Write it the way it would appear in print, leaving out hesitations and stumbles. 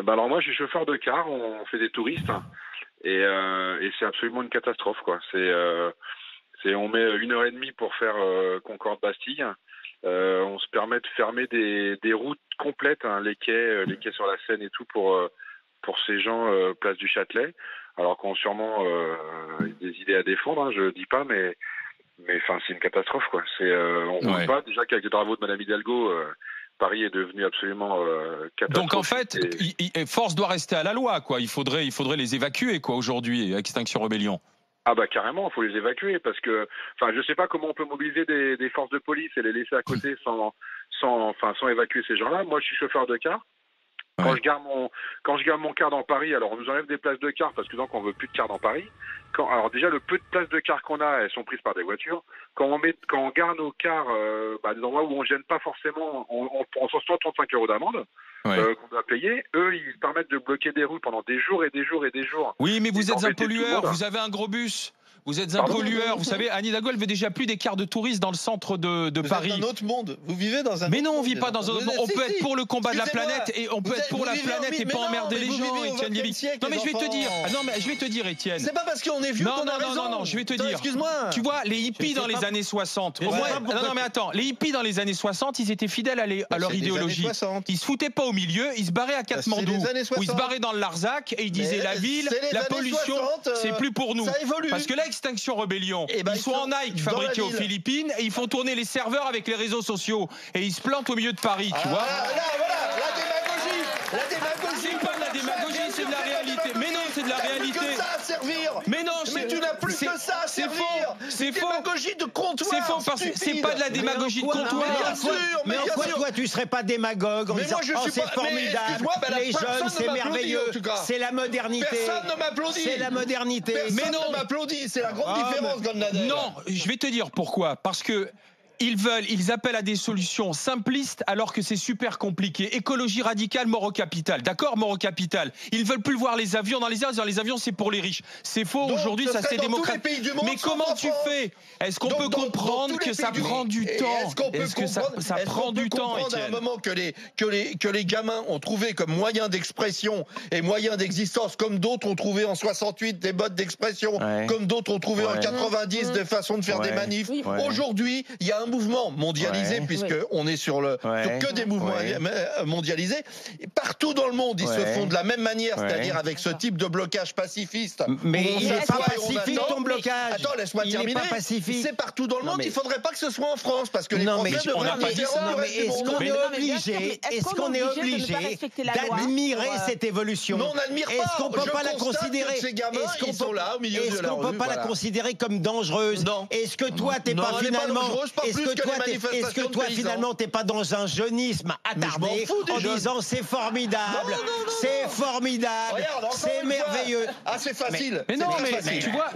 Alors moi, je suis chauffeur de car, on fait des touristes et c'est absolument une catastrophe, quoi. On met 1 heure et demie pour faire Concorde-Bastille. On se permet de fermer des routes complètes, hein, les quais sur la Seine et tout pour ces gens place du Châtelet, alors qu'on a sûrement des idées à défendre, hein, je dis pas, mais enfin c'est une catastrophe, quoi. On roule pas, déjà qu'avec les travaux de Madame Hidalgo. Paris est devenu absolument catastrophique. Donc en fait, force doit rester à la loi, quoi. Il faudrait les évacuer, quoi, aujourd'hui, Extinction Rebellion. Ah bah carrément, il faut les évacuer parce que, enfin, je sais pas comment on peut mobiliser des forces de police et les laisser à côté sans évacuer ces gens-là. Moi, je suis chauffeur de car. Ouais. Quand je garde mon car dans Paris, alors on nous enlève des places de car parce que donc on veut plus de car dans Paris. Alors déjà le peu de places de car qu'on a, elles sont prises par des voitures. Quand on garde nos cars des endroits où on gêne pas forcément, on s'en sort 35 € d'amende. Qu'on doit payer. Eux, ils permettent de bloquer des rues pendant des jours et des jours et des jours. Oui, mais vous êtes un pollueur, vous avez un gros bus. Vous êtes un pollueur. Vous savez, Anne Hidalgo, elle veut déjà plus des cars de touristes dans le centre de Paris. Vous êtes dans un autre monde. Vous vivez dans un Mais autre non, on monde, vit pas dans un autre monde. On peut être pour le combat de la planète et on peut être pour la planète et pas emmerder les gens, Étienne Liebig. Non, mais je vais te dire. Non, mais je vais te dire, Étienne. C'est pas parce qu'on est vieux qu'on a raison. Non, je vais te dire. Excuse-moi. Tu vois, les hippies dans les années 60. Non, mais attends. Les hippies dans les années 60, ils étaient fidèles à leur idéologie. Ils se foutaient pas au milieu. Ils se barraient à Katmandou. Ou ils se barraient dans le Larzac et ils disaient la ville, la pollution, c'est plus pour nous. Parce que l'extinction Rebellion, ils sont en Nike fabriqués aux Philippines et ils font tourner les serveurs avec les réseaux sociaux et ils se plantent au milieu de Paris, tu vois. Voilà, la démagogie. C'est pas de la démagogie, c'est de la réalité. Mais non, c'est de la réalité. Que ça à servir. Mais non, mais tu n'as plus que ça à servir. C'est faux. Démagogie de comptoir. C'est faux parce que c'est pas de la démagogie de comptoir. Mais en quoi toi tu serais pas démagogue en disant oh c'est formidable, les jeunes c'est merveilleux, c'est la modernité. Personne ne m'applaudit. C'est la modernité. Personne ne m'applaudit, c'est la grande différence, Golnadel. Non, je vais te dire pourquoi. Parce que ils appellent à des solutions simplistes alors que c'est super compliqué. Écologie radicale, mort au capital. D'accord, mort au capital. Ils veulent plus voir les avions dans les airs. Les avions, c'est pour les riches. C'est faux. Aujourd'hui, ça s'est démocratisé. Mais comment tu fais? Est-ce qu'on peut comprendre que ça prend du temps? Est-ce que ça prend du temps, Étienne? À un moment que les gamins ont trouvé comme moyen d'expression et moyen d'existence, comme d'autres ont trouvé en 68 des modes d'expression, comme d'autres ont trouvé en 90 des façons de faire des manifs. Aujourd'hui, il y a un mouvement mondialisé puisque on est sur que des mouvements mondialisés. Et partout dans le monde, ils se font de la même manière, c'est-à-dire avec ce type de blocage pacifiste. Mais il n'est pas pacifique ton blocage. Attends, laisse-moi terminer. Il n'est pas pacifique. C'est partout dans le monde. Il faudrait pas que ce soit en France parce que les Français devraient est-ce qu'on est obligé d'admirer cette évolution? Non, on n'admire pas. Est-ce qu'on peut pas la considérer? Ces gamins, ils sont là au milieu de la rue. Est-ce qu'on peut pas la considérer comme dangereuse? Est-ce que toi t'es pas finalement est-ce que toi finalement t'es pas dans un jeunisme attardé en disant c'est formidable, c'est formidable, c'est merveilleux? Ah, c'est facile. Mais non, mais tu vois.